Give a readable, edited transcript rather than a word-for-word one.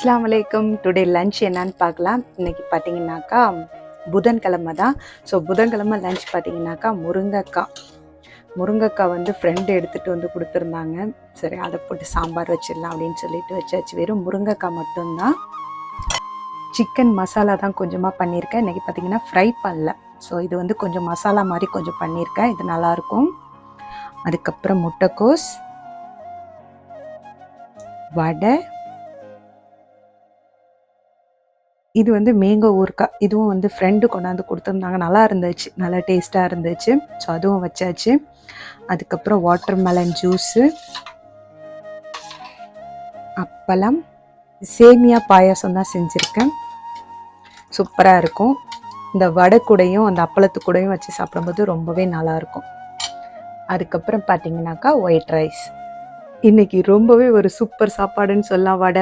அஸ்ஸலாமு அலைக்கும். Today lunch என்னன்னு பார்க்கலாம். இன்றைக்கி பார்த்தீங்கன்னாக்கா புதன்கிழமை தான். ஸோ புதன்கிழமை லன்ச் பார்த்தீங்கன்னாக்கா முருங்கைக்காய் வந்து ஃப்ரெண்டு எடுத்துகிட்டு வந்து கொடுத்துருந்தாங்க. சரி, அதை போட்டு சாம்பார் வச்சிடலாம் அப்படின்னு சொல்லிட்டு வச்சாச்சு. வெறும் முருங்கைக்காய் மட்டும்தான். சிக்கன் மசாலா தான் கொஞ்சமாக பண்ணியிருக்கேன். இன்றைக்கி பார்த்தீங்கன்னா ஃப்ரை பண்ணல. ஸோ இது வந்து கொஞ்சம் மசாலா மாதிரி கொஞ்சம் பண்ணியிருக்கேன். இது நல்லாயிருக்கும். அதுக்கப்புறம் முட்டைக்கோஸ், வடை, இது வந்து மேங்கோ ஊறுக்காய். இதுவும் வந்து ஃப்ரெண்டு கொண்டாந்து கொடுத்துருந்தாங்க. நல்லா இருந்துச்சு, நல்லா டேஸ்ட்டாக இருந்துச்சு. ஸோ அதுவும் வச்சாச்சு. அதுக்கப்புறம் வாட்டர்மெலன் ஜூஸு, அப்பளம், சேமியா பாயாசம் தான் செஞ்சுருக்கேன். சூப்பராக இருக்கும். இந்த வடை கூடையும் அந்த அப்பளத்து கூடையும் வச்சு சாப்பிடும்போது ரொம்பவே நல்லாயிருக்கும். அதுக்கப்புறம் பார்த்தீங்கன்னாக்கா ஒயிட் ரைஸ். இன்றைக்கி ரொம்பவே ஒரு சூப்பர் சாப்பாடுன்னு சொல்லலாம். வடை